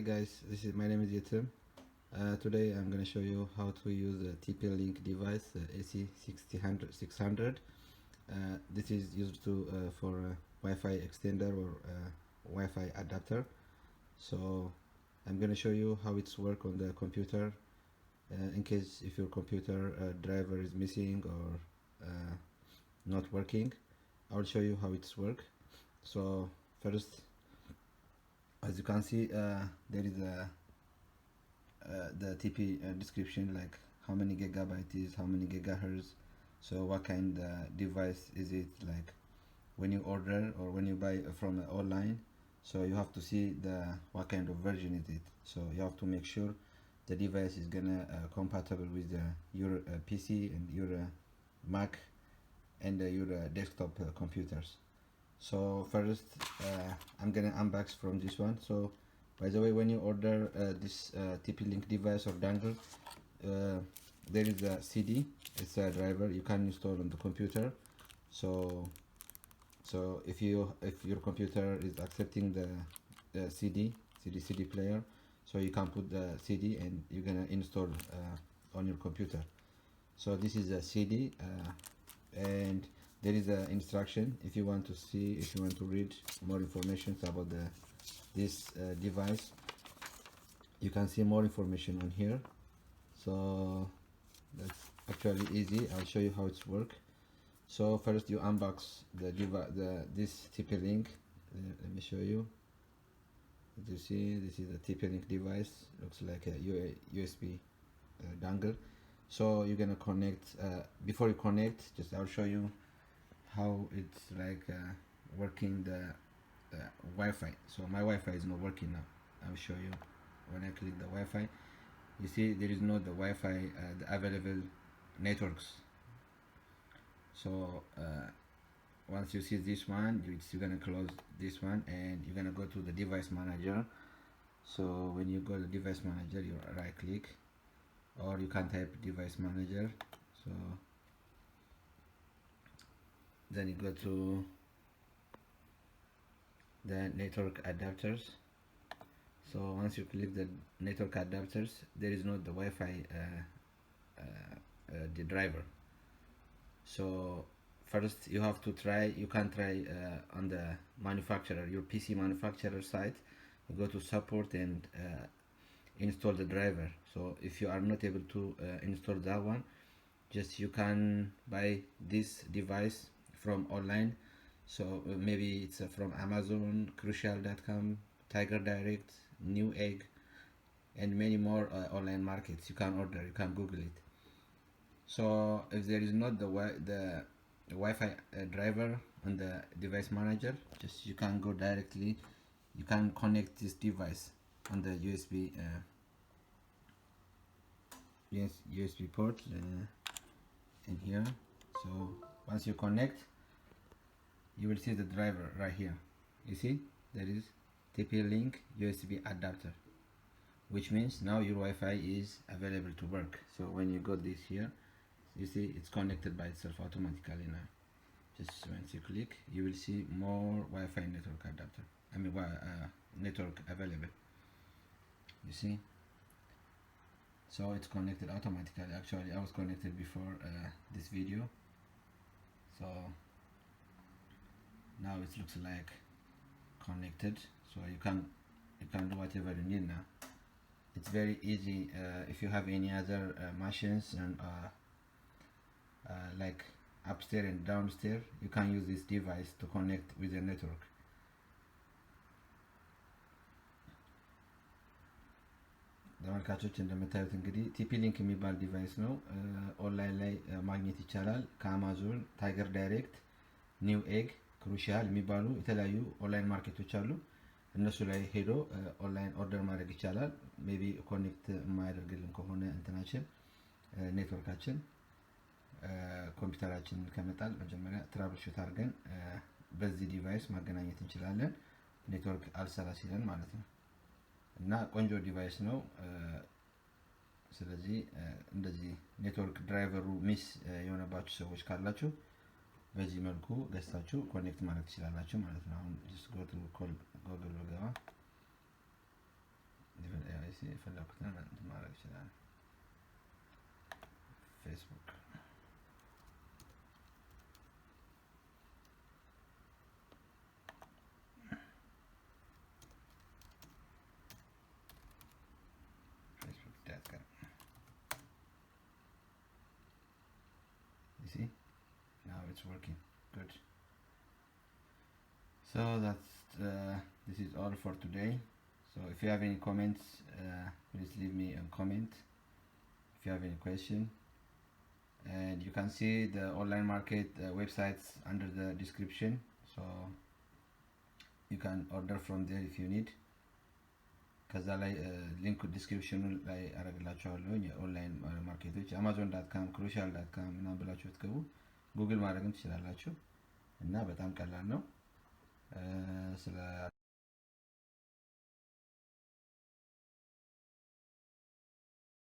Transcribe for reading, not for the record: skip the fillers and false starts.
guys, my name is Yetem. Today I'm going to show you how to use a TP-Link device, AC600. This is used for a Wi-Fi extender or Wi-Fi adapter. So I'm going to show you how it's work on the computer in case if your computer driver is missing or not working. I will show you how it's work. So first, as you can see, there is the TP description, like how many gigabyte is, how many gigahertz, so what kind device is it, like when you order or when you buy from online. So you have to see what kind of version is it. So you have to make sure the device is gonna compatible with your PC and your Mac and your desktop computers. So first I'm gonna unbox from this one. So by the way, when you order this TP-Link device or dongle, there is a CD, it's a driver you can install on the computer. So if your computer is accepting the CD player, so you can put the CD and you're gonna install on your computer. So this is a CD and there is an instruction if you want to read more information about this device. You can see more information on here. So that's actually easy. I'll show you how it's work. So first you unbox this TP-Link. Let me show you. As you see, this is a TP-Link device. Looks like a USB dongle. So you're gonna connect. Before you connect, I'll show you how it's like working the Wi-Fi. So my Wi-Fi is not working now. I'll show you. When I click the Wi-Fi, you see there is not the Wi-Fi the available networks. So once you see this one, you're gonna close this one and you're gonna go to the device manager. So when you go to the device manager, you right click, or you can type device manager. So then you go to the network adapters. So once you click the network adapters, there is not the Wi-Fi the driver. So first you have to try, you can try on the manufacturer, your PC manufacturer site. You go to support and install the driver. So if you are not able to install that one, you can buy this device from online. So maybe it's from Amazon, Crucial.com, Tiger Direct, Newegg, and many more online markets. You can order, you can Google it. So if there is not the Wi-Fi driver on the device manager, you can go directly. You can connect this device on the USB USB port in here. So once you connect, you will see the driver right here. You see there is TP-Link USB adapter, which means now your Wi-Fi is available to work. So when you got this here, you see it's connected by itself automatically now. Just once you click, you will see more Wi-Fi network adapter. Network available. You see. So it's connected automatically. Actually, I was connected before this video. So now it looks like connected. So you can do whatever you need now. It's very easy. If you have any other machines and like upstairs and downstairs, you can use this device to connect with the network. ተመልካቾች እንደምታዩት እንግዲህ TP-Link የሚባል ዲቫይስ ነው። ኦንላይን ላይ ማግኘት ይቻላል። ከአማዞን፣ ታይገር ዳይሬክት፣ ኒውኤግ፣ ክሩሻል የሚባሉ የተለያዩ ኦንላይን ማርኬቶች አሉ። እነሱ ላይ ሄዶ ኦንላይን ኦርደር ማድረግ ይቻላል። ሜቢ ኮኔክት የማያደርግልን ከሆነ እንትናችን ኔትወርካችን ኮምፒውተራችን ከመጣል መጀመሪያ ትራብል ሹት አድርገን በዚህ ዲቫይስ ማገናኘት እንችላለን። ኔትወርክ አልሰራ ሲለን ማለት ነው። እና ቆንጆ ዲቫይስ ነው። ስለዚህ እንደዚህ ኔትወርክ ድራይቨሩ ሚስ የሆነባችሁ ሰዎች ካላችሁ በዚህ መልኩ ገዝታችሁ ኮኔክት ማድረግ ትችላላችሁ ማለት ነው። አሁን just go to Google ገባ የፈለኩትን ማድረግ ይችላል። ፌስቡክ facebook.com. You see, now it's working good. So that's this is all for today. So if you have any comments, please leave me a comment. If you have any question, and you can see the online market websites under the description, so you can order from there if you need. ከዛ ላይ ሊንክ ዲስክሪፕሽኑ ላይ አረግላችኋለሁ። የኦንላይን ማርኬቶች amazon.com crucial.com ምናምን ብላችሁ ትገቡ ጉግል ማድረግም ትችላላችሁ እና በጣም ቀላል ነው። ስለ